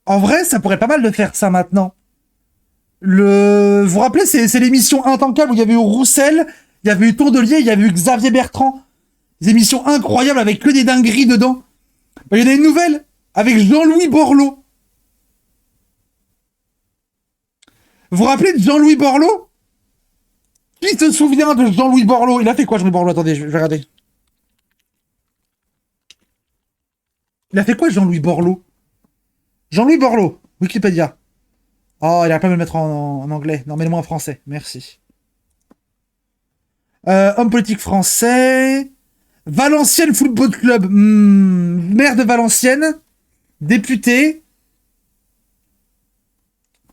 En vrai, ça pourrait être pas mal de faire ça maintenant. Vous vous rappelez, c'est l'émission Intankable où il y avait eu Roussel, il y avait eu Tourdelier, il y avait eu Xavier Bertrand. Des émissions incroyables avec que des dingueries dedans. Il y en a une nouvelle avec Jean-Louis Borloo. Vous vous rappelez de Jean-Louis Borloo? Qui se souvient de Jean-Louis Borloo? Il a fait quoi, Jean-Louis Borloo? Attendez, je vais regarder. Il a fait quoi, Jean-Louis Borloo? Jean-Louis Borloo, Wikipédia. Oh, il a pas me le mettre en anglais. Non, mets-le-moi en français. Merci. Homme politique français. Valenciennes Football Club. Maire de Valenciennes. Député.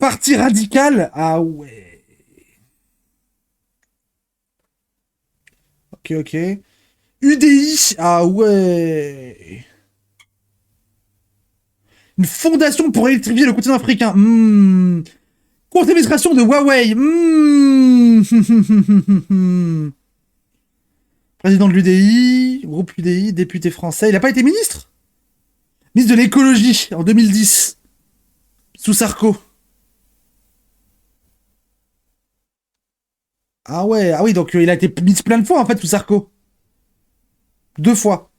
Parti radical. Ah ouais. Ok. UDI. Ah ouais. Une fondation pour électrifier le continent africain. Conseil d'administration de Huawei. Président de l'UDI, groupe UDI, député français. Il n'a pas été ministre? Ministre de l'écologie en 2010. Sous Sarko. Ah oui, donc il a été ministre plein de fois en fait sous Sarko. 2 fois.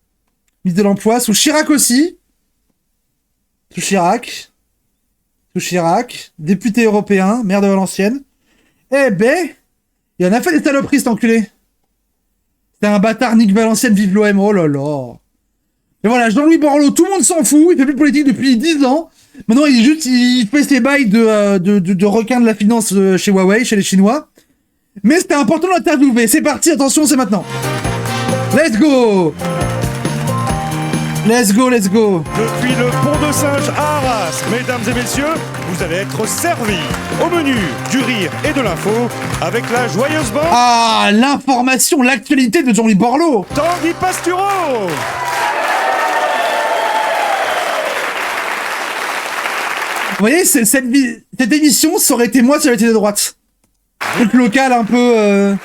Ministre de l'emploi, sous Chirac aussi. Sous Chirac, député européen, maire de Valenciennes. Eh ben, il en a fait des saloperies, cet enculé. C'est un bâtard, Nick Valenciennes, vive l'OM, oh là là. Et voilà, Jean-Louis Borloo, tout le monde s'en fout, il fait plus de politique depuis 10 ans. Maintenant, il fait ses bails de requin de la finance chez Huawei, chez les Chinois. Mais c'était important de l'interviewer. C'est parti, attention, c'est maintenant. Let's go! Let's go. Depuis le pont de Singe à Arras, mesdames et messieurs, vous allez être servis au menu du rire et de l'info avec la joyeuse bande. Ah, l'information, l'actualité de Jean-Louis Borloo. Tanguy Pastureau. Vous voyez, cette émission, ça aurait été moi si j'avais été de droite. Truc local un peu...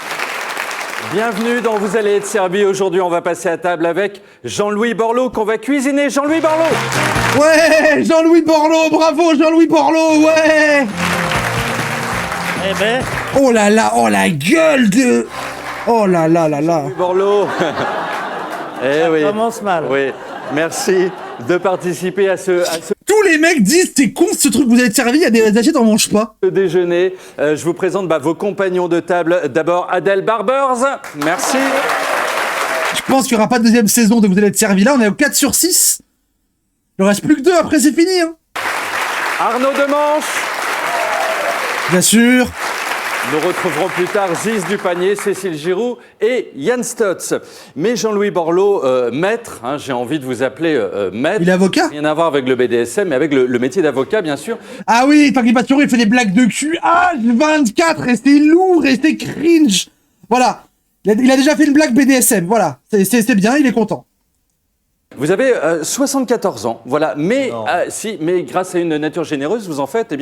Bienvenue dans Vous allez être servi. Aujourd'hui, on va passer à table avec Jean-Louis Borloo qu'on va cuisiner. Jean-Louis Borloo. Ouais, Jean-Louis Borloo, bravo Jean-Louis Borloo, ouais. Eh ben. Oh là là, oh la gueule de... Oh là là là là. Jean-Louis Borloo. Ça commence mal. Oui, merci de participer à ce Tous les mecs disent c'est con ce truc, vous allez être servi, il y a des assiettes, on mange pas. déjeuner. Je vous présente vos compagnons de table. D'abord, Adèle Barbers. Merci. Je pense qu'il n'y aura pas de deuxième saison de Vous allez être servi là, on est au 4 sur 6. Il en reste plus que 2, après c'est fini. Hein. Arnaud Demanche. Bien sûr. Nous retrouverons plus tard Ziz Dupanier, Cécile Giroux et Yann Stotz. Mais Jean-Louis Borloo, maître, hein, j'ai envie de vous appeler maître. Il est avocat? Rien à voir avec le BDSM, mais avec le métier d'avocat, bien sûr. Ah oui, Tanguy Pastureau, il fait des blagues de cul. H24, et c'est lourd, et c'est cringe. Voilà. Il a déjà fait une blague BDSM, voilà. C'est bien, il est content. Vous avez 74 ans, voilà, mais mais grâce à une nature généreuse, vous en faites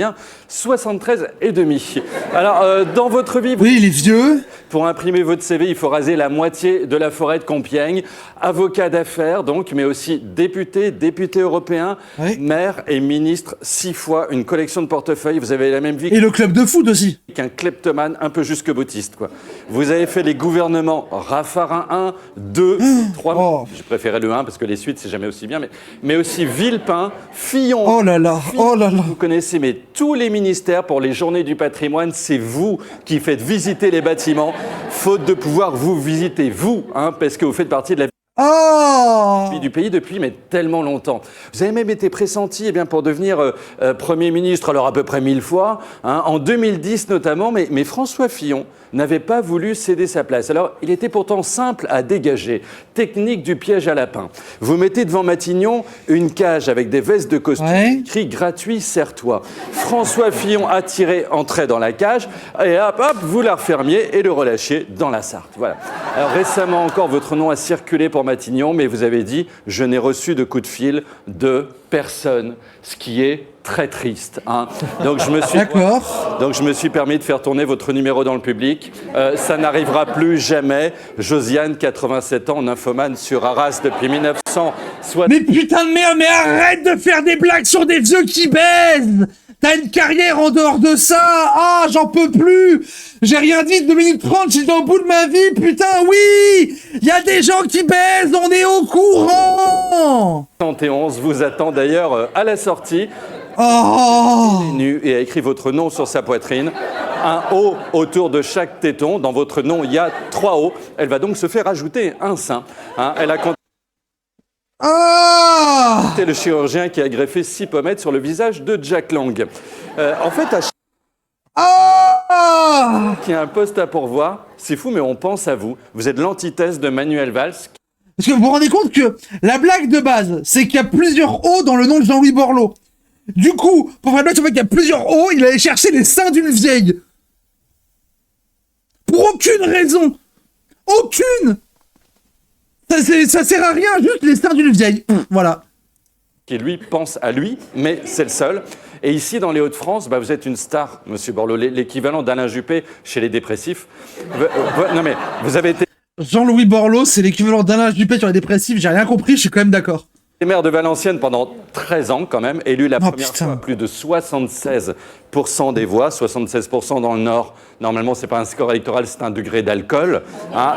73 et demi. Alors, dans votre vie, Oui, il est vieux. Pour imprimer votre CV, il faut raser la moitié de la forêt de Compiègne. Avocat d'affaires, donc, mais aussi député européen, Oui. maire et ministre 6 fois, une collection de portefeuilles. Vous avez la même vie Et le club de foot aussi. qu'un kleptomane un peu jusque-boutiste, quoi. Vous avez fait les gouvernements Raffarin 1, 2, 3. Oh. Je préférais le 1 parce que les suites, c'est jamais aussi bien. Mais aussi Villepin, Fillon. Oh là là, oh là là. Vous connaissez, mais tous les ministères pour les journées du patrimoine, c'est vous qui faites visiter les bâtiments, faute de pouvoir vous visiter, vous, hein, parce que vous faites partie de la Oh vie du pays depuis mais tellement longtemps. Vous avez même été pressenti pour devenir Premier ministre, alors à peu près 1000 fois, hein, en 2010 notamment, mais François Fillon n'avait pas voulu céder sa place. Alors, il était pourtant simple à dégager. Technique du piège à lapin. Vous mettez devant Matignon une cage avec des vestes de costume, Ouais. écrit « Gratuit, serre-toi ». François Fillon entrait dans la cage, et hop, vous la refermiez et le relâchiez dans la Sarthe. Voilà. Alors, récemment encore, votre nom a circulé pour Matignon, mais vous avez dit « Je n'ai reçu de coup de fil de… » personne, ce qui est très triste. Hein. Donc je me suis D'accord. Donc je me suis permis de faire tourner votre numéro dans le public. Ça n'arrivera plus jamais. Josiane, 87 ans, nymphomane sur Arras depuis 1960. Mais putain de merde, mais arrête de faire des blagues sur des vieux qui baisent. T'as une carrière en dehors de ça. Ah, j'en peux plus. J'ai rien dit de 2 minutes 30, j'étais au bout de ma vie. Putain, oui. Il y a des gens qui baisent, on est au courant. 71 vous attend d'ailleurs à la sortie. Oh. Nu et a écrit votre nom sur sa poitrine. Un O autour de chaque téton. Dans votre nom, il y a 3 O. Elle va donc se faire ajouter un sein. Hein, elle a Ah. C'est le chirurgien qui a greffé 6 pommettes sur le visage de Jack Lang. En fait, à Ah. qui a un poste à pourvoir, c'est fou, mais on pense à vous. Vous êtes l'antithèse de Manuel Valls. Parce que vous vous rendez compte que la blague de base, c'est qu'il y a plusieurs O dans le nom de Jean-Louis Borloo. Du coup, pour faire la blague sur le fait qu'il y a plusieurs O, il allait chercher les seins d'une vieille. Pour aucune raison. Aucune. Ça sert à rien, juste les seins d'une vieille. Voilà. Qui lui pense à lui, mais c'est le seul. Et ici, dans les Hauts-de-France, vous êtes une star, Monsieur Borloo, l'équivalent d'Alain Juppé chez les dépressifs. Non mais, vous avez été Jean-Louis Borloo, c'est l'équivalent d'Alain Juppé sur les dépressifs, j'ai rien compris, je suis quand même d'accord. maire de Valenciennes pendant 13 ans quand même, élu la première putain. fois à plus de 76% des voix, 76% dans le Nord. Normalement, c'est pas un score électoral, c'est un degré d'alcool. Hein.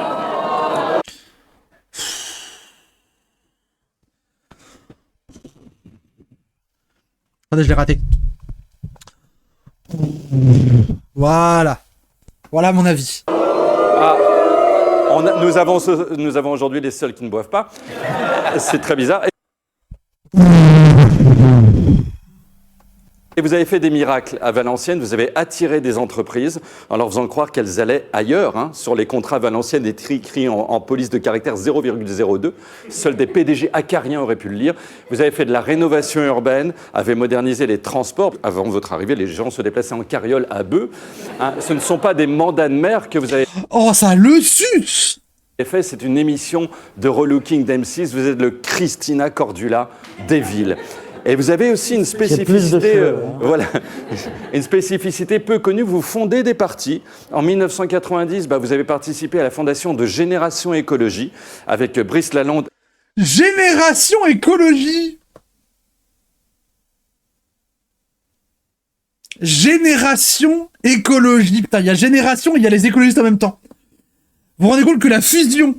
Attendez, je l'ai raté. Voilà. Voilà mon avis. Nous avons aujourd'hui les seuls qui ne boivent pas. C'est très bizarre. Et vous avez fait des miracles à Valenciennes, vous avez attiré des entreprises en leur faisant croire qu'elles allaient ailleurs. Hein. Sur les contrats Valenciennes, écrits en police de caractère 0,02. Seuls des PDG acariens auraient pu le lire. Vous avez fait de la rénovation urbaine, avez modernisé les transports. Avant votre arrivée, les gens se déplaçaient en carriole à bœufs. Hein. Ce ne sont pas des mandats de maire que vous avez Oh, ça le suce. fait. C'est une émission de relooking d'M6. Vous êtes le Christina Cordula des villes. Et vous avez aussi une spécificité, voilà, une spécificité peu connue. Vous fondez des partis. En 1990, vous avez participé à la fondation de Génération Écologie avec Brice Lalonde. Génération Écologie. Génération Écologie. Putain, il y a Génération et il y a les écologistes en même temps. Vous vous rendez compte que la fusion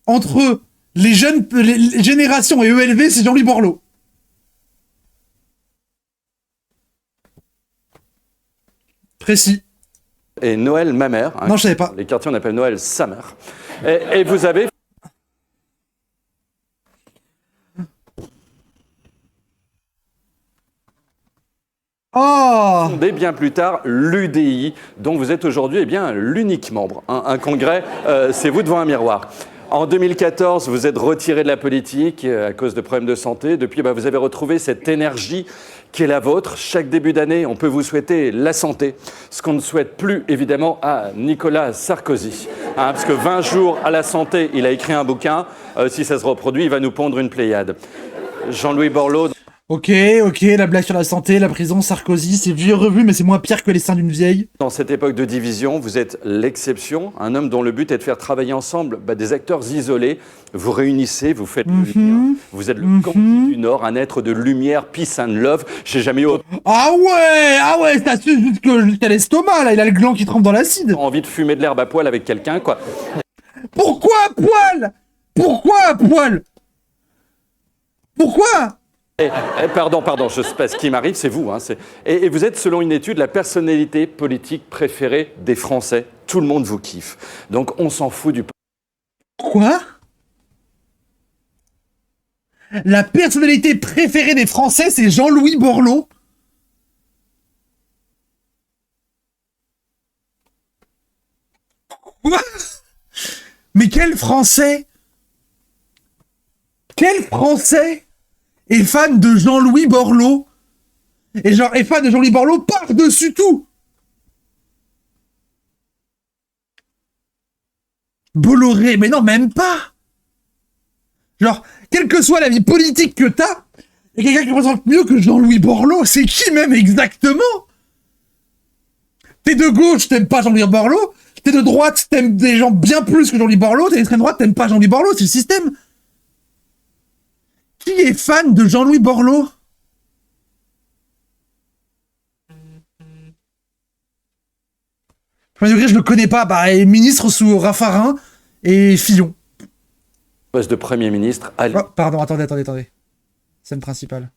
entre les Génération et ELV, c'est Jean-Louis Borloo. Précis. Et Noël Mamère. Hein, non, je savais pas. Les quartiers, on appelle Noël sa mère. Et vous avez Oh. fondé bien plus tard l'UDI, dont vous êtes aujourd'hui l'unique membre. Un congrès, c'est vous devant un miroir. En 2014, vous êtes retiré de la politique à cause de problèmes de santé. Depuis, vous avez retrouvé cette énergie qui est la vôtre. Chaque début d'année, on peut vous souhaiter la santé. Ce qu'on ne souhaite plus, évidemment, à Nicolas Sarkozy. Hein, parce que 20 jours à la santé, il a écrit un bouquin. Si ça se reproduit, il va nous pondre une Pléiade. Jean-Louis Borloo. Ok, la blague sur la santé, la prison, Sarkozy, c'est vieux revu, mais c'est moins pire que les seins d'une vieille. Dans cette époque de division, vous êtes l'exception, un homme dont le but est de faire travailler ensemble des acteurs isolés. Vous réunissez, vous faites le lien. Vous êtes le Gandhi du Nord, un être de lumière, peace and love. J'ai jamais eu Ah ouais, ça suit jusqu'à l'estomac, là, il a le gland qui trempe dans l'acide. envie de fumer de l'herbe à poil avec quelqu'un, quoi. Pourquoi à poil? Pourquoi à poil? Pourquoi? Pardon, ce qui m'arrive, c'est vous. Hein, et vous êtes, selon une étude, la personnalité politique préférée des Français. Tout le monde vous kiffe. Donc, on s'en fout du... Quoi? La personnalité préférée des Français, c'est Jean-Louis Borloo? Quoi? Mais quel Français? Quel Français est fan de Jean-Louis Borloo? Et genre, est fan de Jean-Louis Borloo par-dessus tout? Bolloré, mais non, même pas! Genre, quelle que soit la vie politique que t'as, Et quelqu'un qui représente mieux que Jean-Louis Borloo, c'est qui même exactement? T'es de gauche, t'aimes pas Jean-Louis Borloo. T'es de droite, t'aimes des gens bien plus que Jean-Louis Borloo. T'es d'extrême droite, t'aimes pas Jean-Louis Borloo, c'est le système. Qui est fan de Jean-Louis Borloo? Premier degré, je le connais pas. Bah, il est ministre sous Raffarin et Fillon. Poste de Premier ministre. Oh, pardon, attendez. Scène principale.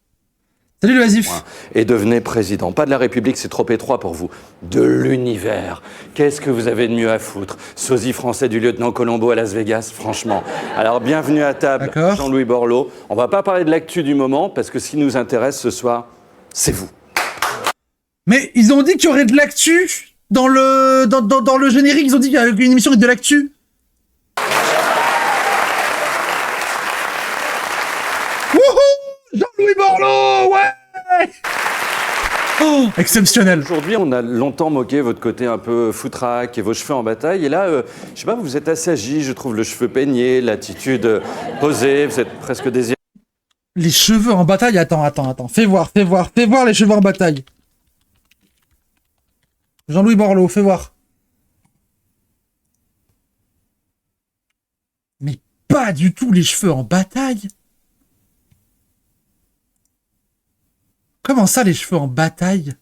Salut le Vasif. Et devenez président. Pas de la République, c'est trop étroit pour vous. De l'univers. Qu'est-ce que vous avez de mieux à foutre? Sosie français du lieutenant Colombo à Las Vegas, franchement. Alors, bienvenue à table, Jean-Louis Borloo. On va pas parler de l'actu du moment, parce que ce qui nous intéresse ce soir, c'est vous. Mais ils ont dit qu'il y aurait de l'actu dans le générique. Ils ont dit qu'il y avait une émission avec de l'actu. Wouhou! Jean-Louis Borloo, ouais! Oh, exceptionnel. Aujourd'hui, on a longtemps moqué votre côté un peu foutraque et vos cheveux en bataille. Et là, je sais pas, vous êtes assagi, je trouve le cheveu peigné, l'attitude posée, vous êtes presque désiré. Les cheveux en bataille, attends. Fais voir les cheveux en bataille. Jean-Louis Borloo, fais voir. Mais pas du tout les cheveux en bataille. Comment ça, les cheveux en bataille?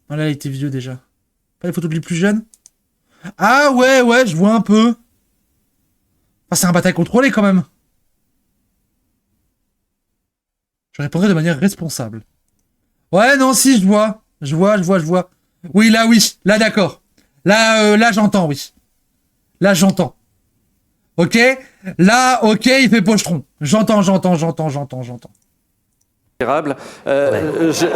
Oh là, il était vieux déjà. Pas les photos de lui plus jeune? Ah ouais, je vois un peu. Enfin, c'est un bataille contrôlé quand même. Je répondrai de manière responsable. Ouais, non, si, je vois. Oui, là, d'accord. Là, j'entends, oui. Là, j'entends. Ok? Là, ok, il fait pochetron. J'entends. Je sais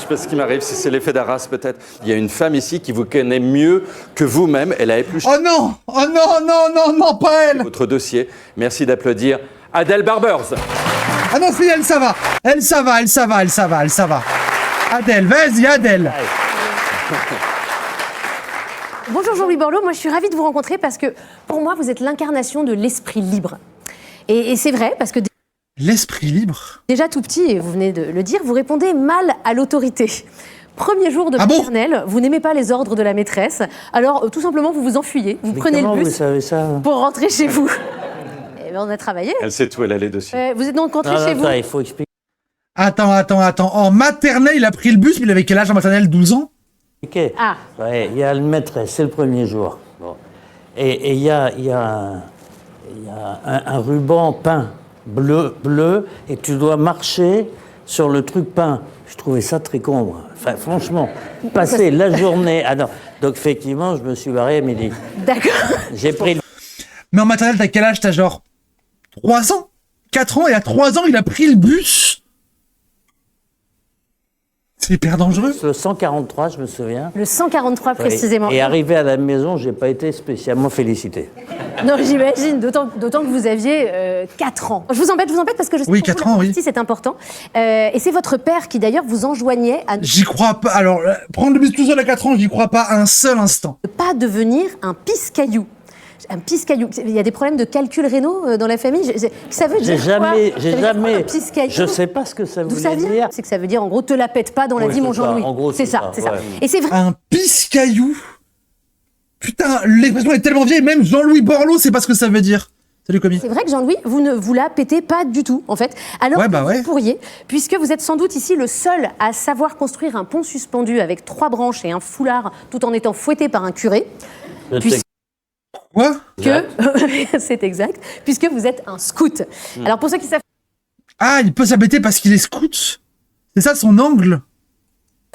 pas ce qui m'arrive, si c'est l'effet d'Arras peut-être. Il y a une femme ici qui vous connaît mieux que vous-même. Elle a épluché Oh non, pas elle. votre dossier. Merci d'applaudir Adèle Barbers. Ah non, si, elle, ça va. Elle, ça va. Adèle, vas-y, Adèle. Bonjour Jean-Louis Borloo, moi je suis ravie de vous rencontrer parce que pour moi vous êtes l'incarnation de l'esprit libre. Et c'est vrai parce que L'esprit libre. déjà tout petit, et vous venez de le dire, vous répondez mal à l'autorité. Premier jour de maternelle, vous n'aimez pas les ordres de la maîtresse, alors tout simplement vous vous enfuyez, vous prenez le bus vous savez ça pour rentrer chez vous. Et bien on a travaillé. Elle sait tout, elle a les dossiers. Vous êtes donc rentré chez vous. Il faut expliquer. Attends. En maternelle, il a pris le bus, mais il avait quel âge en maternelle? 12 ans? Ah. Ouais, il y a le maîtresse, c'est le premier jour. Bon. Et il y a un ruban peint bleu, et tu dois marcher sur le truc peint. Je trouvais ça très con, moi. Enfin, franchement, passer la journée... Ah non, donc effectivement, je me suis barré à midi. D'accord. J'ai pris le... Mais en maternelle, t'as quel âge? T'as genre 3 ans? 4 ans? Et à 3 ans, il a pris le bus? C'est hyper dangereux. Le 143, je me souviens. Le 143 précisément. Et arrivé à la maison, j'ai pas été spécialement félicité. Non, j'imagine, d'autant que vous aviez 4 ans. Je vous embête parce que je sais Oui, que 4 pour ans, la oui. partie, c'est important. Et c'est votre père qui d'ailleurs vous enjoignait à J'y crois pas. Alors, prendre le bus tout seul à 4 ans, j'y crois pas un seul instant. ne pas devenir un pisse-caillou. Un pisse-caillou. Il y a des problèmes de calcul rénaux dans la famille. Ça veut dire quoi? J'ai Ça veut dire jamais. quoi, un pisse-caillou? Je sais pas ce que ça D'où ça voulait vient? dire. C'est que ça veut dire en gros te la pète pas dans la Oui, vie, mon c'est ça. Jean-Louis. En gros, c'est c'est ça, ça, c'est ça. ouais. Et c'est vrai. Un pisse-caillou? Putain, l'expression est tellement vieille, même Jean-Louis Borloo sait pas ce que ça veut dire. Salut, Comi. C'est vrai que Jean-Louis, vous ne vous la pétez pas du tout, en fait. Alors Ouais, que bah ouais. vous pourriez, puisque vous êtes sans doute ici le seul à savoir construire un pont suspendu avec 3 branches et un foulard, tout en étant fouetté par un curé. Puisque Quoi? c'est exact, puisque vous êtes un scout. Alors pour ceux qui savent Ah, il peut s'embêter parce qu'il est scout? C'est ça son angle?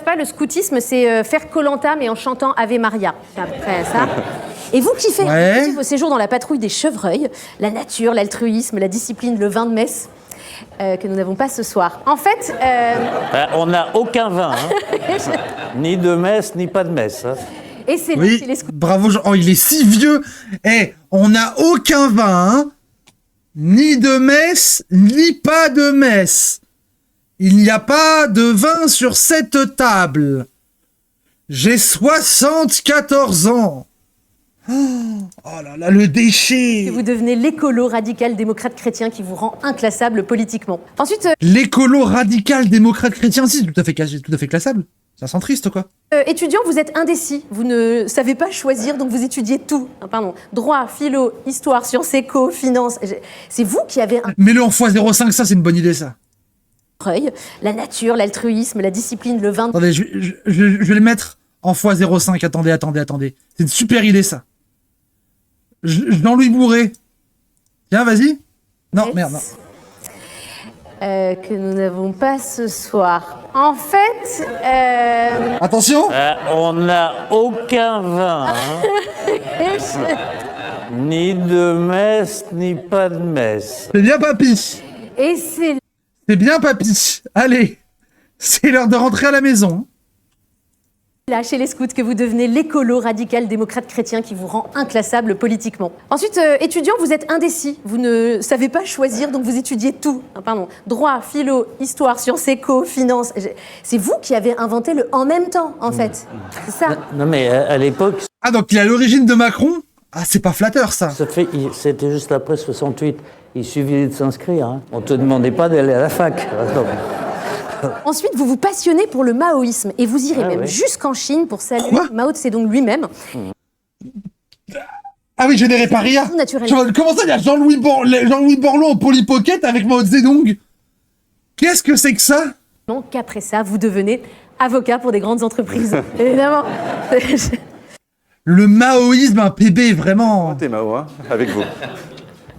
pas, le scoutisme, c'est faire Koh-Lanta mais en chantant Ave Maria. C'est à peu près ça. Et vous kiffez Ouais. vos séjours dans la patrouille des chevreuils, la nature, l'altruisme, la discipline, le vin de messe, que nous n'avons pas ce soir. En fait, On n'a aucun vin, hein. Ni de messe, ni pas de messe. Hein. et c'est là Oui, chez les scouts. bravo Jean. Oh, il est si vieux. Eh, on n'a aucun vin, hein. Ni de messe, ni pas de messe. Il n'y a pas de vin sur cette table. J'ai 74 ans. Oh là là, le déchet. Et vous devenez l'écolo radical démocrate chrétien qui vous rend inclassable politiquement. Ensuite, L'écolo radical démocrate chrétien, si, tout à fait classable. C'est un centriste, quoi. étudiant, vous êtes indécis. Vous ne savez pas choisir, donc vous étudiez tout. Droit, philo, histoire, sciences éco, finance. C'est vous qui avez un Mets-le en x05, ça, c'est une bonne idée, ça. œil. La nature, l'altruisme, la discipline, le vin. Attendez, je vais le mettre en x05. Attendez. C'est une super idée, ça. Jean-Louis Bourré. Tiens, vas-y. Non, merde, non. Que nous n'avons pas ce soir. En fait, Attention. On n'a aucun vin, hein. Ni de messe, ni pas de messe. C'est bien, papy. et c'est C'est bien, papy. Allez. C'est l'heure de rentrer à la maison. là, chez les scouts, que vous devenez l'écolo radical démocrate chrétien qui vous rend inclassable politiquement. Ensuite, étudiant, vous êtes indécis. Vous ne savez pas choisir, donc vous étudiez tout. Droit, philo, histoire, sciences éco, finance. C'est vous qui avez inventé le en même temps, en fait. C'est ça. Non mais à l'époque, Ah, donc il est à l'origine de Macron. Ah, c'est pas flatteur, ça. c'était juste après 68. Il suffisait de s'inscrire, hein. On te demandait pas d'aller à la fac. Donc, Ensuite, vous vous passionnez pour le maoïsme et vous irez même jusqu'en Chine pour saluer Quoi Mao Tse-tung lui-même. Ah oui, généré par IA. Naturellement. Comment ça, il y a Jean-Louis Borloo en Polly Pocket avec Mao Zedong? Qu'est-ce que c'est que ça? Donc qu'après ça, vous devenez avocat pour des grandes entreprises. Évidemment. Le maoïsme, un PB, vraiment. T'es Mao, hein, avec vous.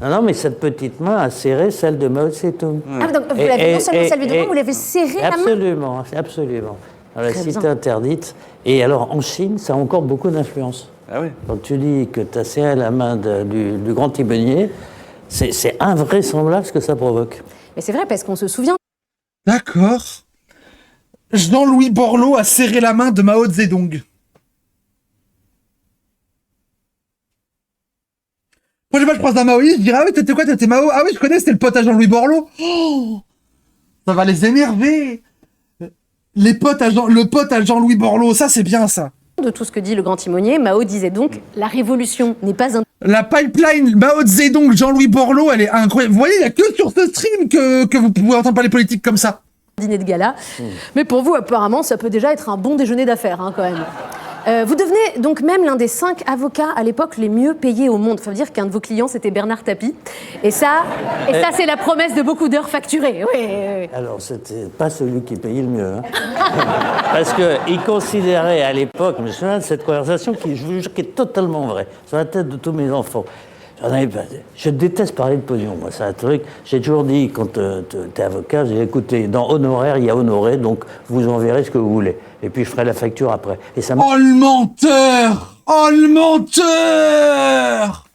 non, mais cette petite main a serré celle de Mao Tse-tung. Ah, donc vous l'avez non seulement salué devant, vous l'avez serré la main. Absolument. Dans la Très cité bien. interdite. Et alors, en Chine, ça a encore beaucoup d'influence. Ah oui. Quand tu dis que tu as serré la main du grand timonier, c'est invraisemblable ce que ça provoque. Mais c'est vrai, parce qu'on se souvient D'accord. Jean-Louis Borloo a serré la main de Mao Zedong. Prochaine fois, je croise un maoïste, je dirais, ah oui, t'étais quoi, t'étais Mao? Ah oui, je connais, c'était le pote à Jean-Louis Borloo. Oh, ça va les énerver. Le pote à Jean-Louis Borloo, ça, c'est bien, ça. de tout ce que dit le grand timonier. Mao disait donc la révolution n'est pas un La pipeline Mao Zedong, Jean-Louis Borloo, elle est incroyable. Vous voyez, il n'y a que sur ce stream que vous pouvez entendre parler politique comme ça. dîner de gala. Mais pour vous, apparemment, ça peut déjà être un bon déjeuner d'affaires, hein, quand même. Vous devenez donc même l'un des 5 avocats à l'époque les mieux payés au monde. Ça veut dire qu'un de vos clients, c'était Bernard Tapie. Et ça c'est la promesse de beaucoup d'heures facturées. Oui. Alors, c'était pas celui qui payait le mieux. Hein. Parce qu'il considérait à l'époque, je me souviens de cette conversation qui, je vous jure, qui est totalement vraie, sur la tête de tous mes enfants. Je déteste parler de pognon, moi, c'est un truc. J'ai toujours dit, quand t'es avocat, j'ai dit, écoutez, dans honoraire, il y a honoré, donc vous en verrez ce que vous voulez. Et puis je ferai la facture après. Et ça Oh le menteur! Oh le menteur!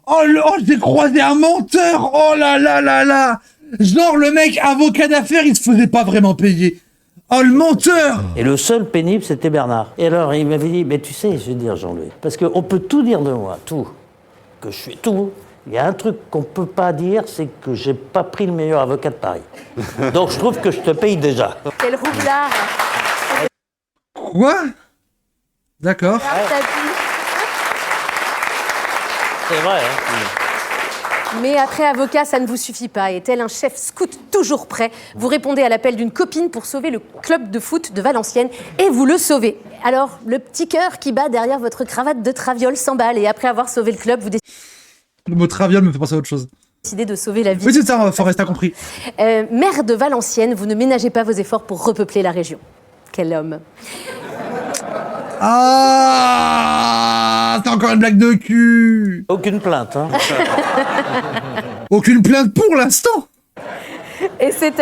Oh, j'ai croisé un menteur! Oh là là là là! Genre le mec avocat d'affaires, il se faisait pas vraiment payer. Oh le menteur! Et le seul pénible, c'était Bernard. Et alors, il m'avait dit, mais tu sais, je vais dire, Jean-Louis, parce qu'on peut tout dire de moi, tout. Que je suis tout. Il y a un truc qu'on peut pas dire, c'est que j'ai pas pris le meilleur avocat de Paris. Donc je trouve que je te paye déjà. Quel roublard. Quoi? D'accord. C'est vrai, hein. Mais après avocat, ça ne vous suffit pas. Et tel un chef scout toujours prêt, vous répondez à l'appel d'une copine pour sauver le club de foot de Valenciennes et vous le sauvez. Alors, le petit cœur qui bat derrière votre cravate de traviole s'emballe et après avoir sauvé le club, vous Le mot traviole me fait penser à autre chose. décidez de sauver la vie. Oui, c'est ça, Forest a compris. Maire de Valenciennes, vous ne ménagez pas vos efforts pour repeupler la région. Quel homme. Ah, c'est encore une blague de cul. Aucune plainte, hein. Aucune plainte pour l'instant. Et c'est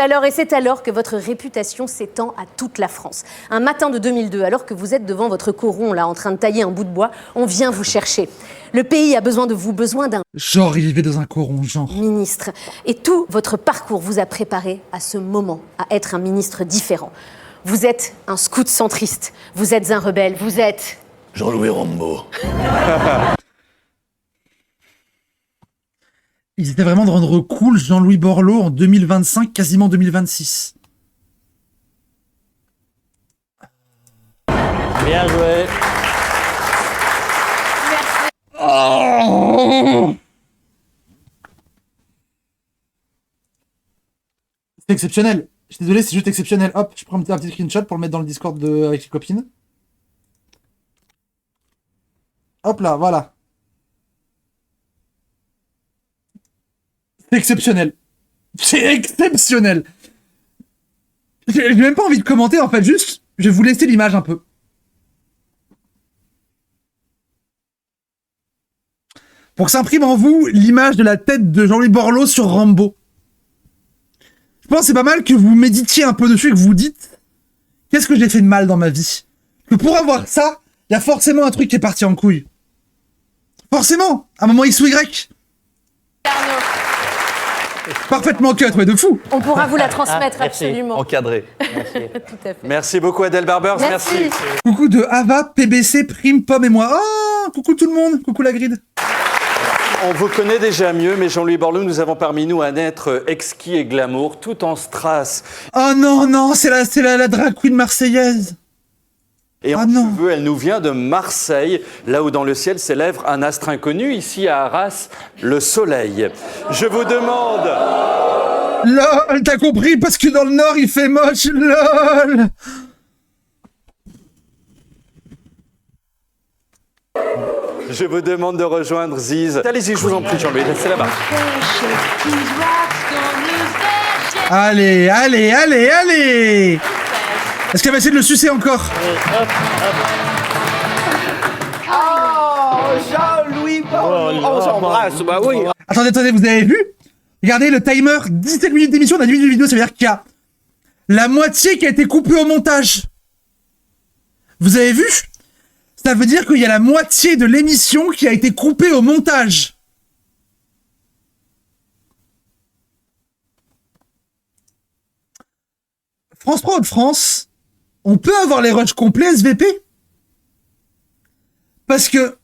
alors que votre réputation s'étend à toute la France. Un matin de 2002, alors que vous êtes devant votre coron, là, en train de tailler un bout de bois, on vient vous chercher. Le pays a besoin de vous, besoin d'un Genre, il vivait dans un coron, genre. ministre. Et tout votre parcours vous a préparé à ce moment, à être un ministre différent. Vous êtes un scout centriste, vous êtes un rebelle, vous êtes... Jean-Louis Rambo. Ils étaient vraiment de rendre cool Jean-Louis Borloo en 2025, quasiment 2026. Bien joué. Oh, c'est exceptionnel. Je suis désolé, c'est juste exceptionnel. Hop, je prends un petit screenshot pour le mettre dans le Discord avec les copines. Hop là, voilà. C'est exceptionnel. C'est exceptionnel. J'ai même pas envie de commenter, en fait, juste, je vais vous laisser l'image un peu. Pour que s'imprime en vous l'image de la tête de Jean-Louis Borloo sur Rambo. Je pense que c'est pas mal que vous méditiez un peu dessus et que vous vous dites qu'est-ce que j'ai fait de mal dans ma vie. Que pour avoir ça, il y a forcément un truc qui est parti en couille. Forcément, à un moment X ou Y. Parfaitement cut, ouais, de fou. On pourra vous la transmettre, merci. absolument. Encadré. Tout à fait. Merci beaucoup Adèle Barbers, merci. Coucou de Ava, PBC, Prime, Pomme et moi. Oh, coucou tout le monde, coucou la grid. On vous connaît déjà mieux, mais Jean-Louis Borloo, nous avons parmi nous un être exquis et glamour, tout en strass. Oh non, non, c'est la drag queen marseillaise. Et en Ah non. cheveux, elle nous vient de Marseille, là où dans le ciel s'élève un astre inconnu, ici à Arras, le soleil. Je vous demande... LOL, t'as compris, parce que dans le nord il fait moche, LOL. Je vous demande de rejoindre Ziz. Allez-y, je vous en prie, Jean-Louis, c'est là-bas. Allez, allez, allez, allez. Est-ce qu'elle va essayer de le sucer encore? Oh, Jean-Louis Borloo, on s'embrasse, bah oui. Attendez, attendez, vous avez vu? Regardez le timer, 17 minutes d'émission, on a 10 minutes de vidéo, ça veut dire qu'il y a la moitié qui a été coupée au montage. Vous avez vu? Ça veut dire qu'il y a la moitié de l'émission qui a été coupée au montage. France 3 Hauts-de-France, on peut avoir les rushs complets SVP? Parce que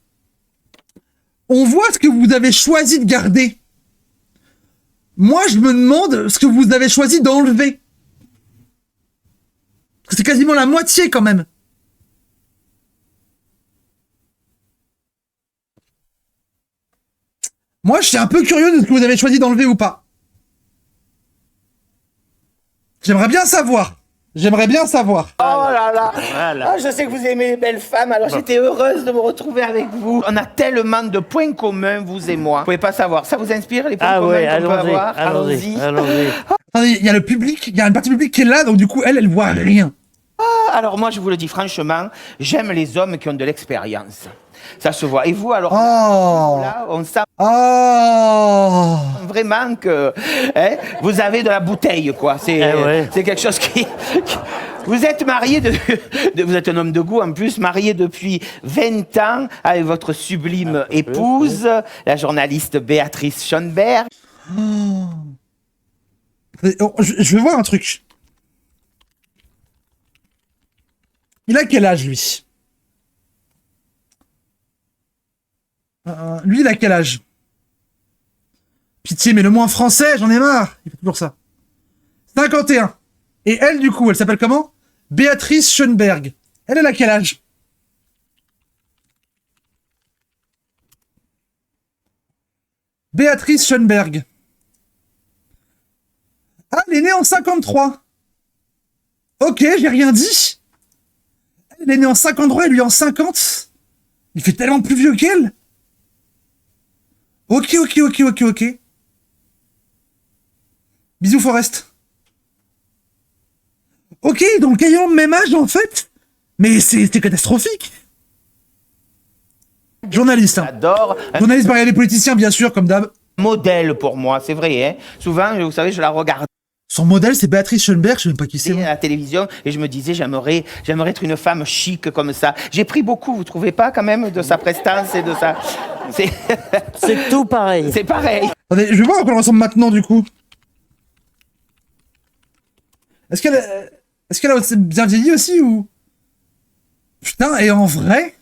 on voit ce que vous avez choisi de garder. Moi, je me demande ce que vous avez choisi d'enlever. Parce que c'est quasiment la moitié quand même. Moi, je suis un peu curieux de ce que vous avez choisi d'enlever ou pas. J'aimerais bien savoir. J'aimerais bien savoir. Oh là là. Voilà. Ah, je sais que vous aimez les belles femmes, alors j'étais heureuse de me retrouver avec vous. On a tellement de points communs, vous et moi. Vous pouvez pas savoir. Ça vous inspire, les points Ah communs ouais, qu'on peut allons-y, avoir? allons-y, allons-y. Attendez, il y a le public, il y a une partie publique qui est là, donc du coup, elle voit rien. Ah, alors moi, je vous le dis franchement, j'aime les hommes qui ont de l'expérience. Ça se voit. Et vous, alors, Oh. là, on sent Oh. vraiment que vous avez de la bouteille, quoi. C'est ouais. c'est quelque chose qui... Vous êtes marié, vous êtes un homme de goût en plus, marié depuis 20 ans avec votre sublime épouse, la journaliste Béatrice Schoenberg. Je vais voir un truc. Il a quel âge, lui? Lui, il a quel âge? Pitié, mais le moins français, j'en ai marre. Il fait toujours ça. 51. Et elle, du coup, elle s'appelle comment? Béatrice Schoenberg. Elle a quel âge? Béatrice Schoenberg. Ah, elle est née en 53. Ok, j'ai rien dit. Elle est née en 53 et lui en 50. Il fait tellement plus vieux qu'elle. Ok. Bisous, Forest. Ok, donc ayant le même âge, en fait. Mais c'est catastrophique. Journaliste, hein. J'adore. Un Journaliste par les politiciens, bien sûr, comme d'hab. modèle pour moi, c'est vrai. Hein. Souvent, vous savez, je la regarde Son modèle, c'est Béatrice Schoenberg, je sais même pas qui c'est. à la télévision et je me disais, j'aimerais être une femme chic comme ça. J'ai pris beaucoup, vous trouvez pas, quand même, de sa prestance et de sa... C'est tout pareil. C'est pareil. Attendez, je vais voir à quoi elle ressemble maintenant, du coup. Est-ce qu'elle a bien vieilli aussi, ou... Putain, et en vrai...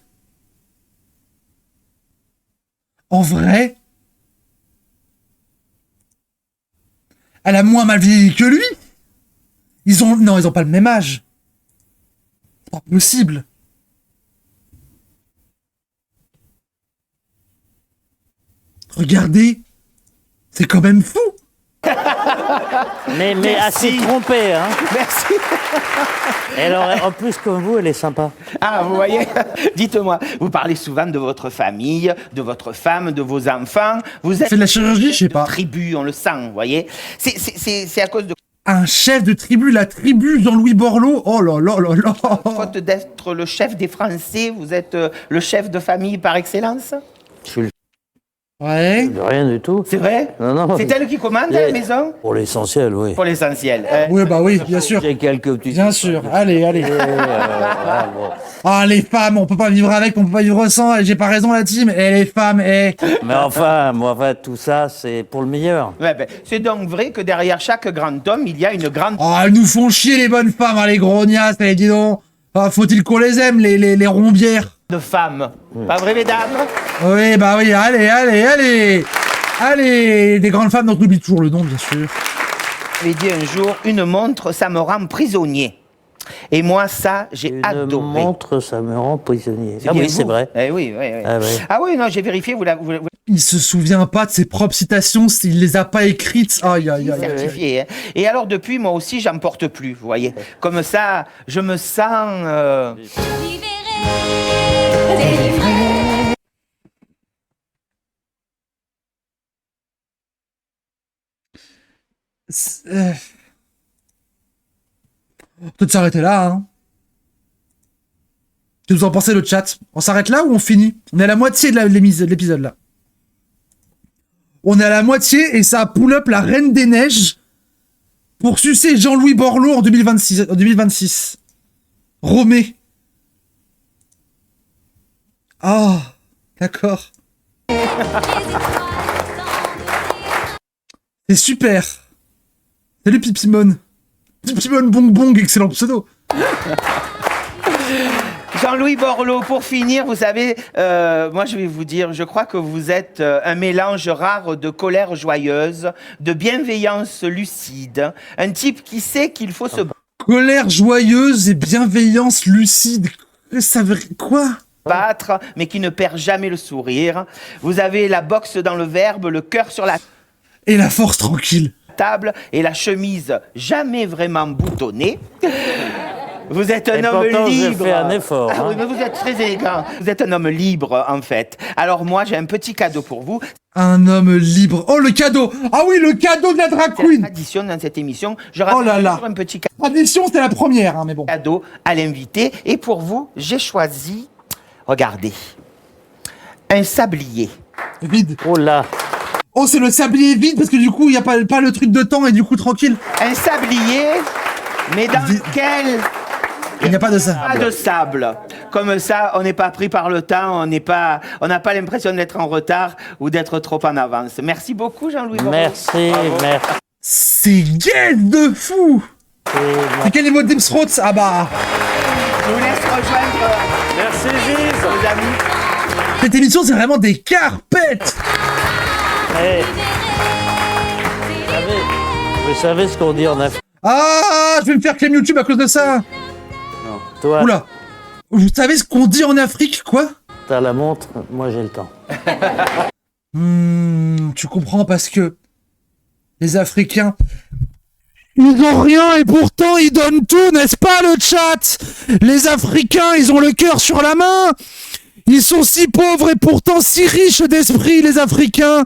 Elle a moins mal vieilli que lui. Non, ils ont pas le même âge. C'est pas possible. Regardez. C'est quand même fou. Mais Merci. assez trompée, hein. Merci. Et alors, en plus, comme vous, elle est sympa. Ah, vous voyez. Dites-moi, vous parlez souvent de votre famille, de votre femme, de vos enfants. Vous êtes Fait de la chirurgie, je sais pas. tribu, on le sent, vous voyez. C'est à cause de Un chef de tribu, la tribu Jean-Louis Borloo. Oh là là là là. faute d'être le chef des Français, vous êtes le chef de famille par excellence. Je suis Ouais. de rien du tout. C'est vrai? Non, non. C'est elle qui commande à la maison? Pour l'essentiel, oui. Pour l'essentiel. Oui, bah oui, bien sûr. J'ai quelques petits... Bien sûr. Allez, allez. Voilà, bon. Ah, les femmes, on peut pas vivre avec, on peut pas vivre sans. J'ai pas raison, la team. Eh, les femmes, eh. Mais enfin, tout ça, c'est pour le meilleur. Ouais, ben, c'est donc vrai que derrière chaque grand homme, il y a une grande Oh, elles nous font chier, les bonnes femmes, hein, les grognasses, eh, dis donc. Ah, faut-il qu'on les aime, les rombières? femme. Pas vrai, mesdames? Oui, bah oui, allez, allez, allez. Allez, des grandes femmes dont on oublie toujours le nom, bien sûr. J'avais dit un jour, une montre, ça me rend prisonnier. Et moi, ça, j'ai Une adoré. montre, ça me rend prisonnier. Ah bien oui, c'est vous. vrai. Eh oui, oui, oui. Ah oui. Ah oui, non, j'ai vérifié, vous l'avez Il se souvient pas de ses propres citations, il les a pas écrites. Aïe, aïe, aïe. certifié. Hein. Et alors, depuis, moi aussi, j'en porte plus, vous voyez. Comme ça, je me sens... Peut-être s'arrêter là, hein. Que vous en pensez, le chat? On s'arrête là ou on finit? On est à la moitié de l'épisode, là. On est à la moitié et ça pull up la Reine des Neiges pour sucer Jean-Louis Borloo en 2026. Romé. Ah, d'accord. C'est super. Salut Pipimon. Pipimon Bong Bong, excellent pseudo. Jean-Louis Borloo, pour finir, vous savez, moi je vais vous dire, je crois que vous êtes un mélange rare de colère joyeuse, de bienveillance lucide, un type qui sait qu'il faut se Colère joyeuse et bienveillance lucide. Ça veut... Quoi? battre, mais qui ne perd jamais le sourire. Vous avez la boxe dans le verbe, le cœur sur la Et la force tranquille. table et la chemise jamais vraiment boutonnée. Vous êtes un Et homme pourtant, j'ai libre. fait un effort, Ah hein. oui, mais vous êtes très élégant. Vous êtes un homme libre, en fait. Alors moi, j'ai un petit cadeau pour vous. Un homme libre. Oh, le cadeau. Ah oui, le cadeau de la drag C'est la queen. tradition dans cette émission. Je Oh là rappelle là. toujours un petit Tradition, c'était la première, hein, mais bon. cadeau à l'invité. Et pour vous, j'ai choisi, regardez, un sablier. Vide. Oh là. Oh, c'est le sablier vide parce que du coup, il n'y a pas le truc de temps et du coup, tranquille. Un sablier, mais dans lequel Il n'y a pas de ça. pas de sable. Comme ça, on n'est pas pris par le temps, on n'a pas l'impression d'être en retard ou d'être trop en avance. Merci beaucoup, Jean-Louis Borloo. Merci, merci. C'est gay de fou. C'est quel niveau de Deep Throat? Ah bah. Je vous laisse rejoindre Merci Gilles. vos amis. Cette émission, c'est vraiment des carpettes. Eh. Vous savez ce qu'on dit en Afrique, Ah, je vais me faire claim YouTube à cause de ça. toi? Oula. Vous savez ce qu'on dit en Afrique, quoi? T'as la montre, moi j'ai le temps. Tu comprends parce que les Africains, ils ont rien et pourtant ils donnent tout, n'est-ce pas le chat? Les Africains, ils ont le cœur sur la main. Ils sont si pauvres et pourtant si riches d'esprit, les Africains.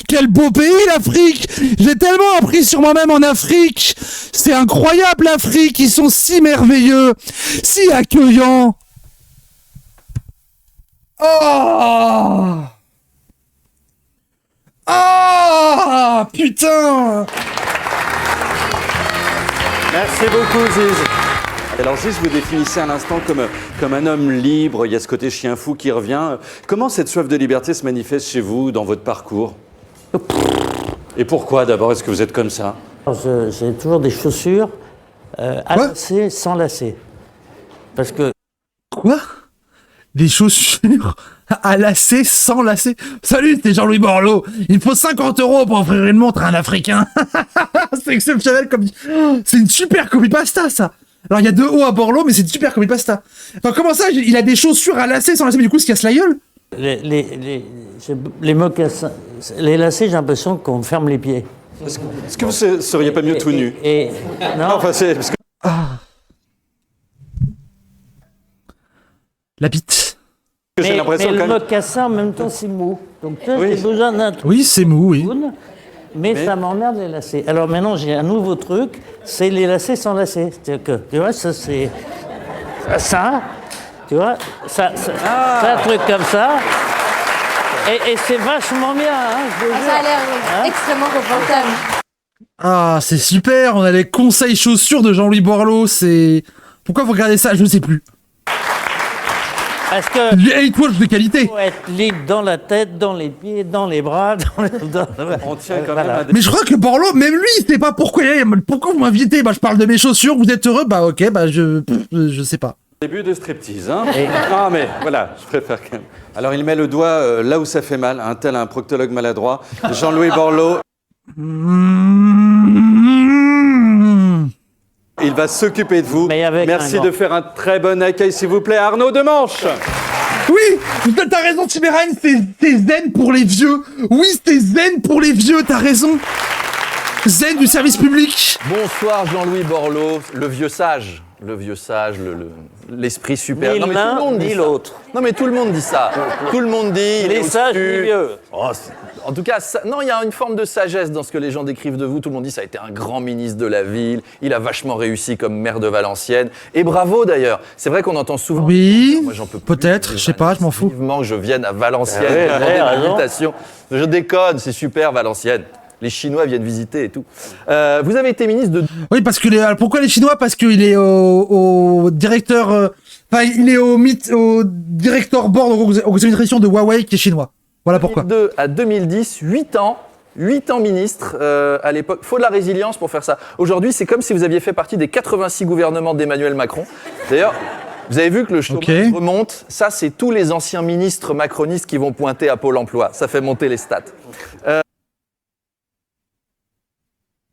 Quel beau pays, l'Afrique. J'ai tellement appris sur moi-même en Afrique. C'est incroyable, l'Afrique. Ils sont si merveilleux, si accueillants. Oh! Ah, putain! Merci beaucoup Ziz. Alors Ziz, vous définissez à l'instant comme un homme libre, il y a ce côté chien fou qui revient. Comment cette soif de liberté se manifeste chez vous, dans votre parcours? Et pourquoi d'abord est-ce que vous êtes comme ça? J'ai toujours des chaussures à lacets, sans lacets. Parce que Quoi? Des chaussures à lacets, sans lacets? Salut, c'est Jean-Louis Borloo. Il faut 50 € pour offrir une montre à un Africain. C'est exceptionnel comme... C'est une super copy-pasta, ça. Alors, il y a 2 O à Borloo, mais c'est une super copy-pasta. Enfin, comment ça? Il a des chaussures à lacets, sans lacets, mais du coup, il se casse la gueule? Les mocassins, les lacets, j'ai l'impression qu'on me ferme les pieds. Est-ce que vous ne seriez pas mieux tout nu? Non, Enfin, c'est parce que La bite. j'ai l'impression mais quand le même. mocassin, en même temps, c'est mou. Donc, tu Oui. j'ai besoin d'un truc. Oui, c'est mou, oui. Mais ça m'emmerde les lacets. Alors maintenant, j'ai un nouveau truc, c'est les lacets sans lacets. C'est-à-dire que, tu vois, ça c'est... Ça, tu vois, ça c'est un truc comme ça. Et c'est vachement bien, hein, je vous Ah, jure. ça a l'air extrêmement confortable. Ah, c'est super, on a les conseils chaussures de Jean-Louis Borloo, c'est... Pourquoi vous regardez ça? Je ne sais plus. Parce que Du hate watch de qualité. faut être libre dans la tête, dans les pieds, dans les bras, On tient quand Voilà. même à des... Mais je crois que Borloo, même lui, il sait pas pourquoi. Pourquoi vous m'invitez? Bah, je parle de mes chaussures, vous êtes heureux? Bah, ok, bah, je sais pas. Début de striptease, hein. Ah, mais voilà, je préfère quand même. Alors, il met le doigt là où ça fait mal, un tel un proctologue maladroit. Jean-Louis Borloo, il va s'occuper de vous. Mais avec Merci un de gant. faire un très bon accueil, s'il vous plaît, Arnaud Demanche. Oui, t'as raison, Tibérane, c'est zen pour les vieux. Oui, c'est zen pour les vieux, t'as raison. Zen du service public. Bonsoir Jean-Louis Borloo, le vieux sage, l'esprit super. Ni Non, mais tout le l'un, monde dit ni ça. l'autre. Non mais tout le monde dit ça. Tout le monde dit. il Ni est sage, au-dessus. ni vieux. Oh, en tout cas, non, il y a une forme de sagesse dans ce que les gens décrivent de vous. Tout le monde dit ça a été un grand ministre de la ville. Il a vachement réussi comme maire de Valenciennes. Et bravo d'ailleurs. C'est vrai qu'on entend souvent. Oui, Moi, j'en peux plus. peut-être, je sais pas, je m'en fous. Vivement que je vienne à Valenciennes. Ah ouais, demander ouais, une raison. invitation. Je déconne, c'est super Valenciennes. Les Chinois viennent visiter et tout. Vous avez été ministre de Oui, parce que pourquoi les Chinois? Parce qu'il est au directeur... Enfin, il est au directeur board au conseil d'administration de Huawei qui est chinois. Voilà pourquoi. 2002 à 2010, 8 ans. 8 ans ministre à l'époque. Faut de la résilience pour faire ça. Aujourd'hui, c'est comme si vous aviez fait partie des 86 gouvernements d'Emmanuel Macron. D'ailleurs, vous avez vu que le chômage Ok. remonte. Ça, c'est tous les anciens ministres macronistes qui vont pointer à Pôle emploi. Ça fait monter les stats.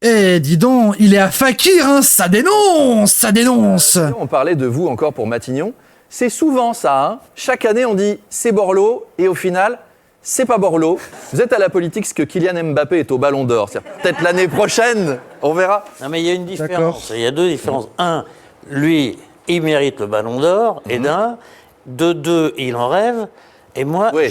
Eh, dis donc, il est à Fakir, hein, ça dénonce, ça dénonce. On parlait de vous encore pour Matignon. C'est souvent ça. Hein. Chaque année, on dit c'est Borloo et au final, c'est pas Borloo. Vous êtes à la politique ce que Kylian Mbappé est au Ballon d'Or. C'est-à-dire, peut-être l'année prochaine, on verra. Non, mais il y a une différence. D'accord. Il y a deux différences. Un, lui, il mérite le ballon d'or, et d'un. De deux, il en rêve. Et moi, Oui.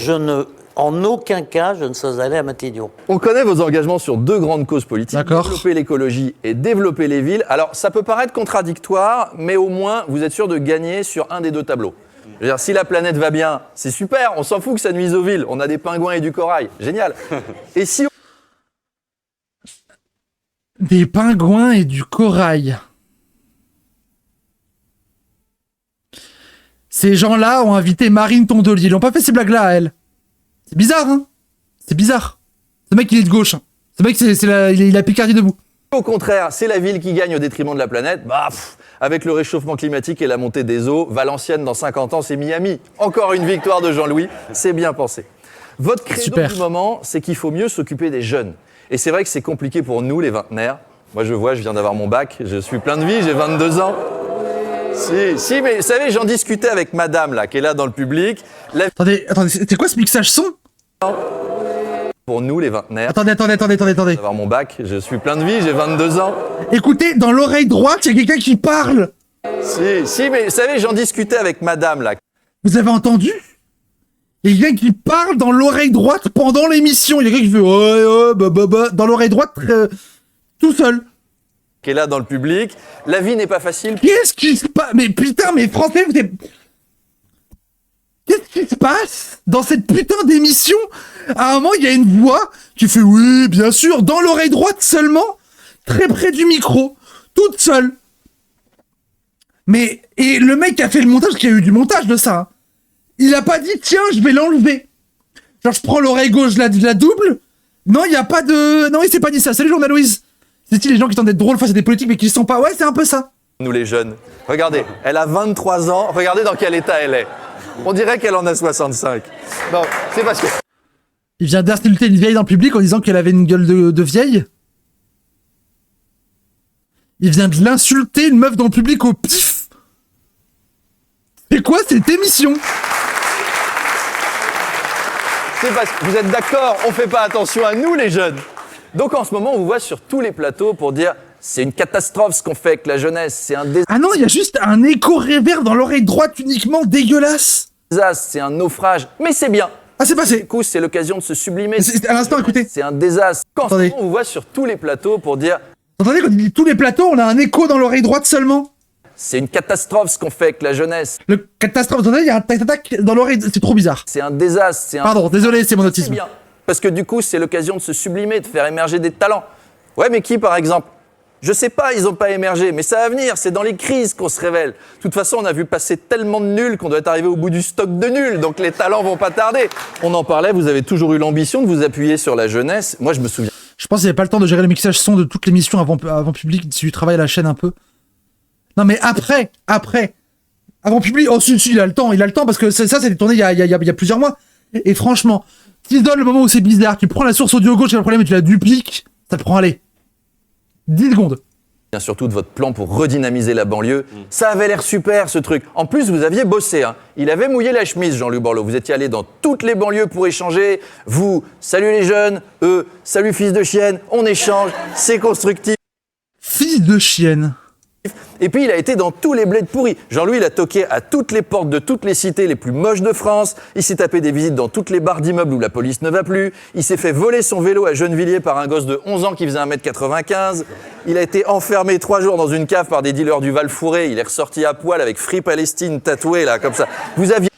en aucun cas, je ne suis allé à Matignon. On connaît vos engagements sur deux grandes causes politiques, D'accord. développer l'écologie et développer les villes. Alors, ça peut paraître contradictoire, mais au moins, vous êtes sûr de gagner sur un des deux tableaux. Je veux dire, si la planète va bien, c'est super, on s'en fout que ça nuise aux villes. On a des pingouins et du corail, génial. Et si Des pingouins et du corail. Ces gens-là ont invité Marine Tondelier. Ils n'ont pas fait ces blagues-là à elle. C'est bizarre, hein? C'est bizarre. Ce mec, il est de gauche. Hein. Ce mec, il a Picardie debout. au contraire, c'est la ville qui gagne au détriment de la planète, avec le réchauffement climatique et la montée des eaux, Valenciennes dans 50 ans, c'est Miami. Encore une victoire de Jean-Louis, c'est bien pensé. Votre credo Super. du moment, c'est qu'il faut mieux s'occuper des jeunes. Et c'est vrai que c'est compliqué pour nous, les vingtenaires. Moi, je viens d'avoir mon bac, je suis plein de vie, j'ai 22 ans. Si, mais vous savez, j'en discutais avec madame, là, qui est là dans le public. Attendez, c'est quoi ce mixage son? Pour nous, les vingtenaires, Attendez. d'avoir mon bac, je suis plein de vie, j'ai 22 ans. Écoutez, dans l'oreille droite, il y a quelqu'un qui parle. Si, mais vous savez, j'en discutais avec madame, là. Vous avez entendu? Il y a quelqu'un qui parle dans l'oreille droite pendant l'émission. Il y a quelqu'un qui fait dans l'oreille droite, tout seul. Qui est là dans le public. La vie n'est pas facile. Qu'est-ce qui se passe? Mais putain, mais français, vous êtes... Qu'est-ce qui se passe dans cette putain d'émission? À un moment, il y a une voix qui fait oui, bien sûr, dans l'oreille droite seulement, très près du micro, toute seule. Mais, et le mec qui a fait le montage, parce qu'il y a eu du montage de ça, hein, il a pas dit, tiens, je vais l'enlever. Genre, je prends l'oreille gauche, je la double. Non, il y a pas de... Non, il s'est pas dit ça. Salut, Journal Louise. C'est-il les gens qui tentent d'être drôles face à des politiques, mais qui ne sont pas? Ouais, c'est un peu ça. Nous, les jeunes. Regardez, elle a 23 ans. Regardez dans quel état elle est. On dirait qu'elle en a 65. Non, c'est parce que... Il vient d'insulter une vieille dans le public en disant qu'elle avait une gueule de vieille. Il vient de l'insulter, une meuf dans le public, au pif. C'est quoi cette émission? C'est parce que vous êtes d'accord, on fait pas attention à nous les jeunes. Donc en ce moment, on vous voit sur tous les plateaux pour dire c'est une catastrophe ce qu'on fait avec la jeunesse, c'est un Ah non, il y a juste un écho-réverb dans l'oreille droite uniquement dégueulasse. désastre, c'est un naufrage, mais c'est bien. Ah, c'est passé. Du coup, c'est l'occasion de se sublimer. À l'instant, écoutez. C'est un désastre. Quand Attendez. on vous voit sur tous les plateaux pour dire Vous entendez quand il dit tous les plateaux, on a un écho dans l'oreille droite seulement. c'est une catastrophe ce qu'on fait avec la jeunesse, Le catastrophe, vous entendez, il y a un tac-tac dans l'oreille, c'est trop bizarre. c'est un désastre, c'est un... Pardon, désolé, c'est mon C'est autisme. bien. Parce que du coup, c'est l'occasion de se sublimer, de faire émerger des talents. Ouais, mais qui par exemple? Je sais pas, ils ont pas émergé, mais ça va venir, c'est dans les crises qu'on se révèle. De toute façon, on a vu passer tellement de nuls qu'on doit être arrivé au bout du stock de nuls, donc les talents vont pas tarder. On en parlait, vous avez toujours eu l'ambition de vous appuyer sur la jeunesse. Moi, je me souviens. Je pense qu'il n'y avait pas le temps de gérer le mixage son de toutes les missions avant public, si tu travailles à la chaîne un peu. Non mais après, avant public, oh si, il a le temps parce que ça c'était tourné il y a plusieurs mois. Et franchement, t'isole le moment où c'est bizarre, tu prends la source audio gauche, il y a le problème et tu la dupliques, ça te prend, allez, 10 secondes. Surtout de votre plan pour redynamiser la banlieue. Ça avait l'air super ce truc. En plus, vous aviez bossé. Hein. Il avait mouillé la chemise, Jean-Louis Borloo. Vous étiez allé dans toutes les banlieues pour échanger. Vous, salut les jeunes. Eux, salut fils de chienne. On échange. C'est constructif. Fils de chienne. Et puis, il a été dans tous les bleds pourris. Jean-Louis, il a toqué à toutes les portes de toutes les cités les plus moches de France. Il s'est tapé des visites dans toutes les barres d'immeubles où la police ne va plus. Il s'est fait voler son vélo à Gennevilliers par un gosse de 11 ans qui faisait 1m95. Il a été enfermé 3 jours dans une cave par des dealers du Val-Fouré. Il est ressorti à poil avec Free Palestine tatoué, là, comme ça. Vous aviez...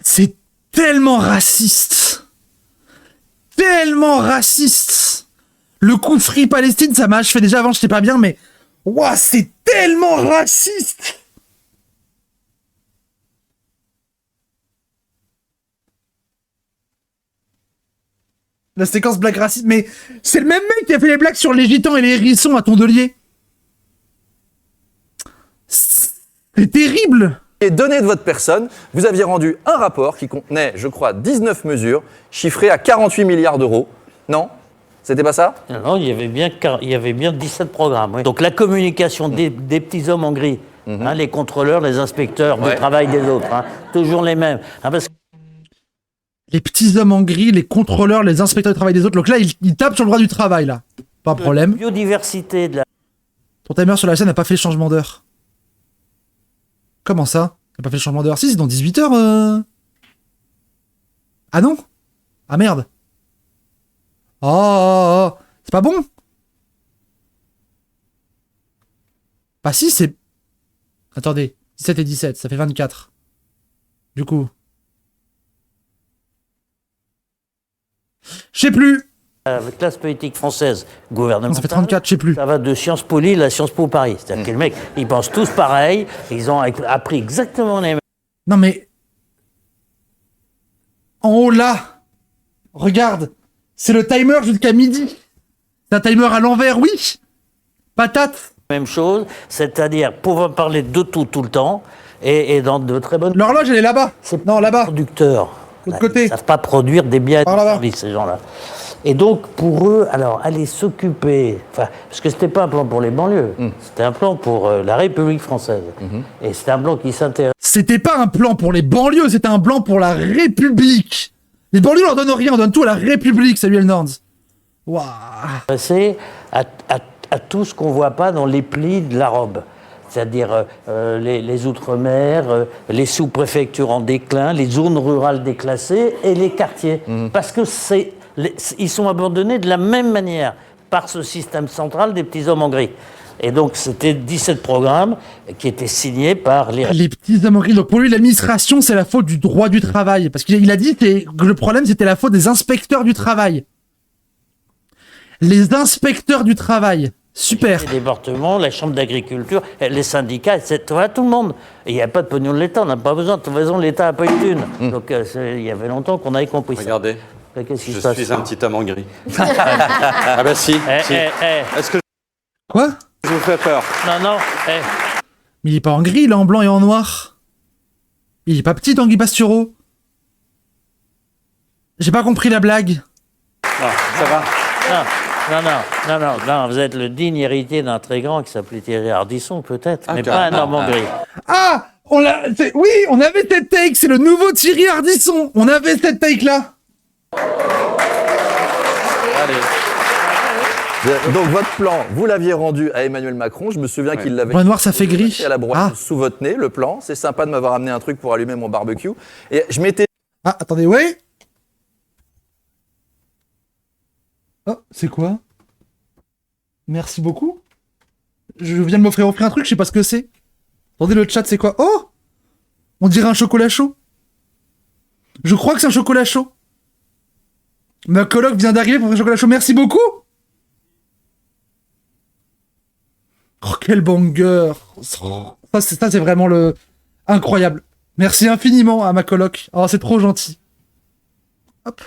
C'est tellement raciste. Tellement raciste. Le coup Free Palestine, ça m'a achevé déjà avant, j'étais pas bien, mais... Ouah, c'est tellement raciste. La séquence blague raciste, mais c'est le même mec qui a fait les blagues sur les gitans et les hérissons à Tondelier. C'est terrible. Et données de votre personne, vous aviez rendu un rapport qui contenait, je crois, 19 mesures, chiffrées à 48 milliards d'euros. Non ? C'était pas ça ? Non, il y avait bien 17 programmes. Oui. Donc la communication des petits hommes en gris, hein, les contrôleurs, les inspecteurs du travail des autres, hein, toujours les mêmes. Hein, parce que Les petits hommes en gris, les contrôleurs, les inspecteurs du travail des autres. Donc là, il tape sur le droit du travail, là. Pas de problème. la biodiversité de la... Ton timer sur la chaîne n'a pas fait le changement d'heure. Comment ça? N'a pas fait le changement d'heure? Si, c'est dans 18 heures. Ah non? Ah merde. Oh. C'est pas bon? Bah si, c'est... Attendez. 17 et 17, ça fait 24. Du coup... Je sais plus. classe politique française gouvernementale. Ça fait 34, je sais plus. Ça va de Sciences Po Lille à Sciences Po Paris. C'est-à-dire que les mecs, ils pensent tous pareil, ils ont appris exactement les mêmes. Non mais... En haut là, regarde, c'est le timer jusqu'à midi. C'est un timer à l'envers, oui. Patate. Même chose, c'est-à-dire pouvoir parler de tout le temps et dans de très bonnes... L'horloge, elle est là-bas. Non, là-bas. Producteurs. L'autre côté. Ils ne savent pas produire des biens Par là-bas. ces gens-là. Et donc, pour eux, alors, aller s'occuper... Enfin, parce que c'était pas un plan pour les banlieues, c'était un plan pour la République française. Et c'était un plan qui s'intéresse... C'était pas un plan pour les banlieues, c'était un plan pour la République. Les banlieues, on leur donne rien, on donne tout à la République, Samuel Norns. Waouh. à tout ce qu'on ne voit pas dans les plis de la robe. C'est-à-dire les outre-mer, les sous-préfectures en déclin, les zones rurales déclassées et les quartiers. Parce que ils sont abandonnés de la même manière par ce système central des petits hommes en gris. Et donc, c'était 17 programmes qui étaient signés par les petits hommes en gris. Donc, pour lui, l'administration, c'est la faute du droit du travail. Parce qu'il a dit que le problème, c'était la faute des inspecteurs du travail. Les inspecteurs du travail. Super. Les départements, la chambre d'agriculture, les syndicats, etc. Tout le monde. Et il n'y a pas de pognon de l'État, on n'a pas besoin. De toute façon, l'État n'a pas eu de thune. Donc, il y avait longtemps qu'on avait compris ça. Regardez, Qu'est-ce qui je se passe? suis un petit homme en gris. Ah bah si. Est-ce que Quoi? je vous fais peur? Non. Mais il est pas en gris, il est en blanc et en noir. Il est pas petit, Tanguy Pastureau. J'ai pas compris la blague. Non, ça va. Non, vous êtes le digne héritier d'un très grand qui s'appelait Thierry Ardisson, peut-être, mais carrément. pas un homme en gris. Ah! Oui, on avait cette take, c'est le nouveau Thierry Ardisson. On avait cette take-là. Donc votre plan, vous l'aviez rendu à Emmanuel Macron. Je me souviens qu'il l'avait Point noir, ça fait gris. à la broye Ah. sous votre nez, le plan. C'est sympa de m'avoir amené un truc pour allumer mon barbecue. Et je m'étais Ah, attendez, ouais. Oh, c'est quoi? Merci beaucoup. Je viens de m'offrir un truc, je sais pas ce que c'est. Attendez, le chat, c'est quoi? Oh! On dirait un chocolat chaud. Je crois que c'est un chocolat chaud. Ma coloc vient d'arriver pour un chocolat chaud. Merci beaucoup! Oh, quel banger! Ça, c'est vraiment le... incroyable. Merci infiniment à ma coloc. Oh, c'est trop gentil. Hop.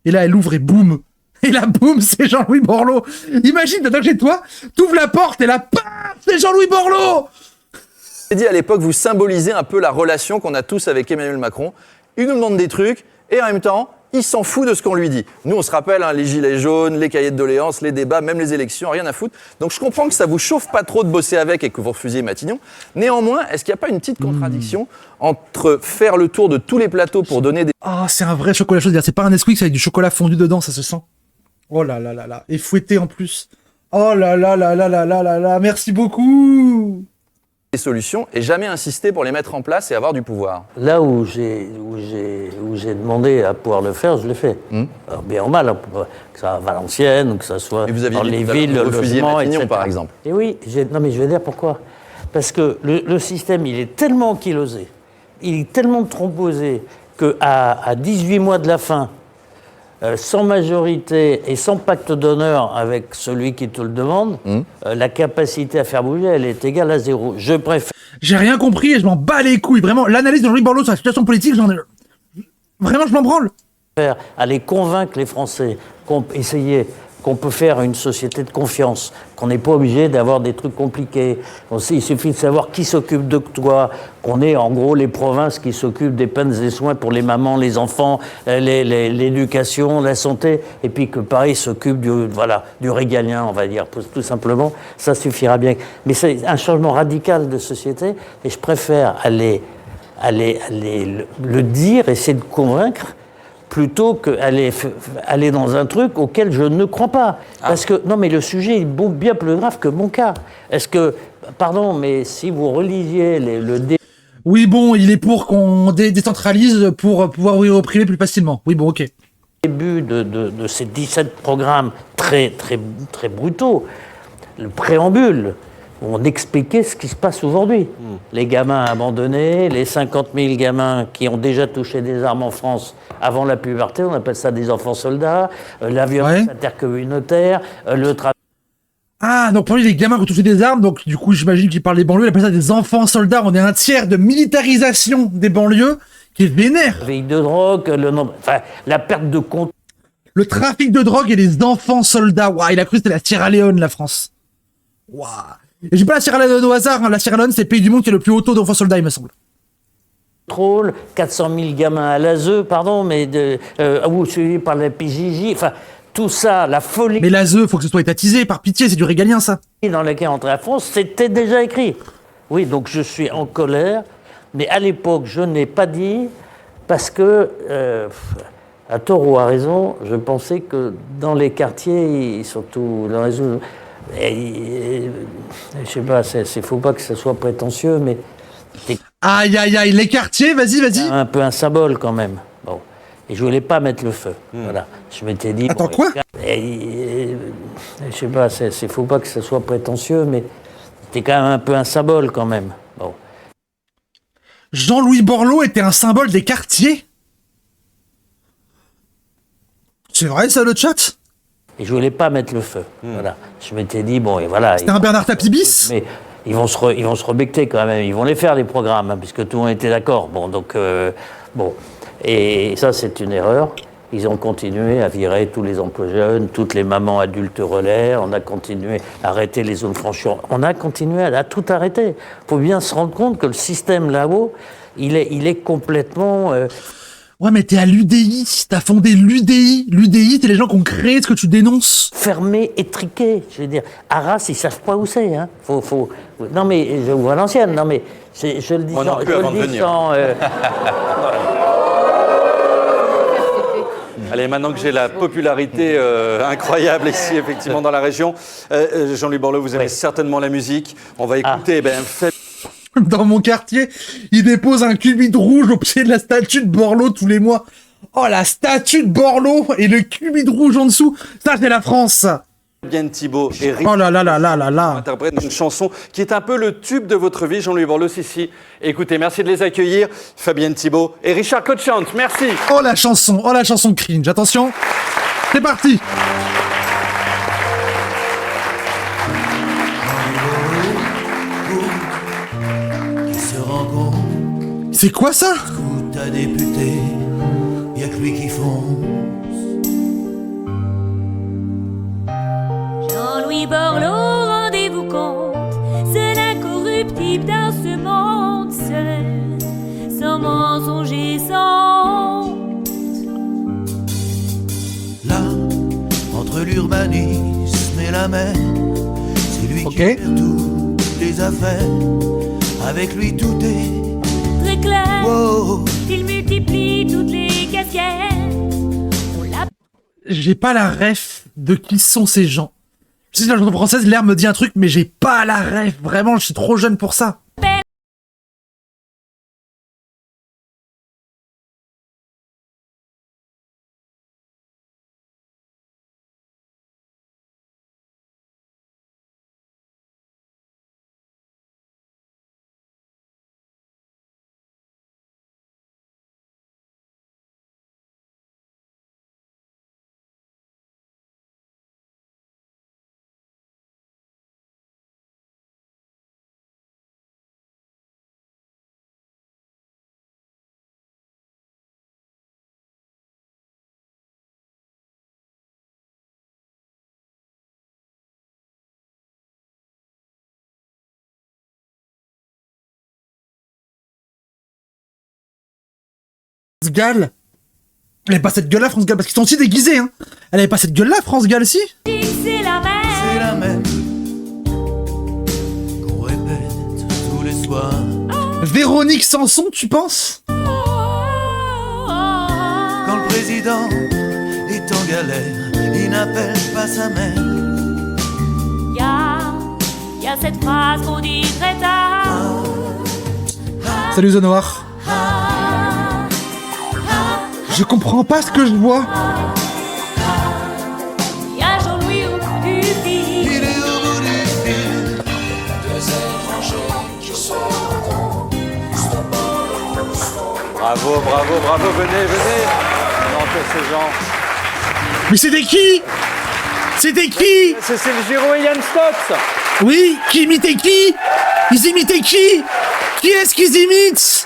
Et là, elle ouvre et boum. Et là, boum, c'est Jean-Louis Borloo. Imagine, t'attends chez toi, t'ouvres la porte et là, paf, c'est Jean-Louis Borloo. dit à l'époque, vous symbolisez un peu la relation qu'on a tous avec Emmanuel Macron. Il nous demande des trucs et en même temps, il s'en fout de ce qu'on lui dit. Nous, on se rappelle, hein, les gilets jaunes, les cahiers de doléances, les débats, même les élections, rien à foutre. Donc je comprends que ça vous chauffe pas trop de bosser avec et que vous refusiez Matignon. Néanmoins, est-ce qu'il n'y a pas une petite contradiction entre faire le tour de tous les plateaux pour donner des... Ah, c'est un vrai chocolat chaud. C'est pas un Nesquik, c'est avec du chocolat fondu dedans, ça se sent. Oh là là là là. Et fouetté en plus. Oh là là là là là là là là. Merci beaucoup. solutions et jamais insister pour les mettre en place et avoir du pouvoir? Là où j'ai demandé à pouvoir le faire, je l'ai fait. Alors, bien ou mal, hein, que ça soit à Valenciennes, ou que ça soit Et vous aviez dans dit les tout à l'heure villes, que le vous refusiez logement, Matignon, etc. par exemple. Et oui, non mais je vais dire pourquoi. Parce que le système, il est tellement ankylosé, il est tellement tromposé qu'à 18 mois de la fin, sans majorité et sans pacte d'honneur avec celui qui te le demande, la capacité à faire bouger, elle est égale à 0. Je préfère... J'ai rien compris et je m'en bats les couilles. Vraiment, l'analyse de Jean-Louis Borloo sur la situation politique, vraiment, je m'en branle. aller convaincre les Français qu'on peut faire une société de confiance, qu'on n'est pas obligé d'avoir des trucs compliqués. Il suffit de savoir qui s'occupe de toi, qu'on est en gros les provinces qui s'occupent des peines et des soins pour les mamans, les enfants, l'éducation, la santé, et puis que Paris s'occupe du régalien, on va dire, tout simplement. Ça suffira bien. Mais c'est un changement radical de société, et je préfère aller le dire, essayer de convaincre, plutôt qu'aller dans un truc auquel je ne crois pas. Parce que, non mais le sujet est bien plus grave que mon cas. Est-ce que, pardon, mais si vous relisiez Oui, bon, il est pour qu'on décentralise pour pouvoir ouvrir au privé plus facilement. Oui, bon, ok. début de ces 17 programmes très, très, très brutaux, le préambule, où on expliquait ce qui se passe aujourd'hui. Les gamins abandonnés, les 50 000 gamins qui ont déjà touché des armes en France avant la puberté, on appelle ça des enfants soldats, la violence intercommunautaire, le travail... Ah, donc pour lui, les gamins qui ont touché des armes, donc du coup, j'imagine qu'il parle des banlieues, il appelle ça des enfants soldats. On est un tiers de militarisation des banlieues qui est vénère. Le trafic de drogue, la perte de compte. Le trafic de drogue et les enfants soldats. Waouh, il a cru que c'était la Sierra Leone, la France. Waouh. Et j'ai pas la Sierra Leone au hasard, hein. La Sierra Leone, c'est le pays du monde qui a le plus haut taux d'enfants soldats, il me semble. 400 000 gamins à l'ASE, pardon, mais suivis par la PJJ, enfin, tout ça, la folie... Mais l'ASE, faut que ce soit étatisé, par pitié, c'est du régalien, ça. ...dans laquelle entrer à France, c'était déjà écrit. Oui, donc je suis en colère, mais à l'époque, je n'ai pas dit, parce que, à tort ou à raison, je pensais que dans les quartiers, surtout dans les zones... je sais pas, faut pas que ça soit prétentieux, mais... Aïe, aïe, aïe, les quartiers, vas-y. Un peu un symbole, quand même. Bon. Et je voulais pas mettre le feu. Voilà. Je m'étais dit... Attends, quoi ? Je sais pas, faut pas que ça soit prétentieux, mais c'était quand même un peu un symbole, quand même. Bon. Jean-Louis Borloo était un symbole des quartiers ? C'est vrai, ça, le chat ? Et je voulais pas mettre le feu. Voilà. Je m'étais dit, bon, et voilà... C'était un Bernard Tapie bis ? Mais ils vont se rebecter, quand même. Ils vont les faire, les programmes, hein, puisque tout le monde était d'accord. Bon, donc... bon... Et ça, c'est une erreur. Ils ont continué à virer tous les emplois jeunes, toutes les mamans adultes relais. On a continué à arrêter les zones franches. On a continué à tout arrêter. Il faut bien se rendre compte que le système là-haut, il est complètement... Ouais, mais t'es à l'UDI, t'as fondé l'UDI. L'UDI, c'est les gens qui ont créé ce que tu dénonces. Fermé, étriqué. Je veux dire, Arras, ils savent pas où c'est. Hein. Non, mais je vois l'ancienne. Non, mais je le dis On n'en peut avant de venir. Allez, maintenant que j'ai la popularité incroyable ici, effectivement, dans la région, Jean-Louis Borloo, vous aimez certainement la musique. On va écouter, Dans mon quartier, ils déposent un cubit rouge au pied de la statue de Borloo tous les mois. Oh, la statue de Borloo et le cubit rouge en dessous. Ça, c'est la France. Fabienne Thibault et Oh là là là là là là. interprète une chanson qui est un peu le tube de votre vie, Jean-Louis Borloo. Si. Écoutez, merci de les accueillir, Fabienne Thibault et Richard Cochante. Merci. Oh la chanson cringe. Attention, c'est parti. C'est quoi ça? Tout à député, y'a que lui qui fonce. Jean-Louis Borloo, rendez-vous compte, c'est l'incorruptible dans ce monde seul, sans mensonge et sans honte. Là, entre l'urbanisme et la mer, c'est lui qui gère toutes les affaires. Avec lui tout est très clair. wow. Il multiplie toutes les casquettes. On l'a J'ai pas la ref de qui sont ces gens. Je sais que la chanson française, l'air me dit un truc, mais j'ai pas la ref. Vraiment, je suis trop jeune pour ça. France Gall. Elle avait pas cette gueule-là, France Gall, parce qu'ils sont aussi déguisés, hein. Elle avait pas cette gueule-là, France Gall, si. c'est la mer. C'est la même qu'on répète tous les soirs. Véronique Sanson, tu penses? Quand le président est en galère, il n'appelle pas sa mère. Y a cette phrase qu'on dit très tard. Salut The Noir. Je comprends pas ce que je vois. Y a Jean-Louis au bout du fil. Il est au bout du fil. Bravo, venez. Non, ces gens. Mais c'était qui? C'était qui? C'est le Giro et Yann Stotz. Oui, qui imitait qui? Ils imitaient qui? Qui est-ce qu'ils imitent?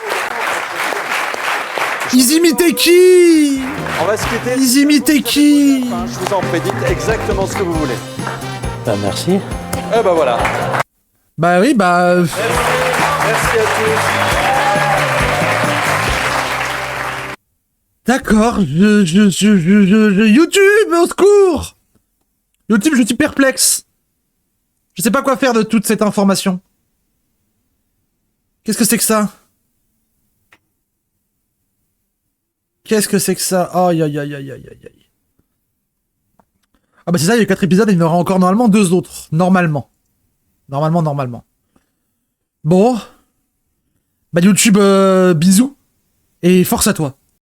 Ils imitaient qui? On va se quitter. Ils imitaient qui? Enfin, je vous en prie, dites exactement ce que vous voulez. Bah, merci. Voilà. Bah oui, bah... Merci à tous. D'accord, YouTube, au secours! YouTube, je suis perplexe. Je sais pas quoi faire de toute cette information. Qu'est-ce que c'est que ça? Qu'est-ce que c'est que ça? Aïe, aïe, aïe, aïe, aïe, aïe. Ah bah c'est ça, il y a 4 épisodes, et il y en aura encore normalement 2 autres. Normalement. Normalement. Bon. Bah YouTube, bisous. Et force à toi.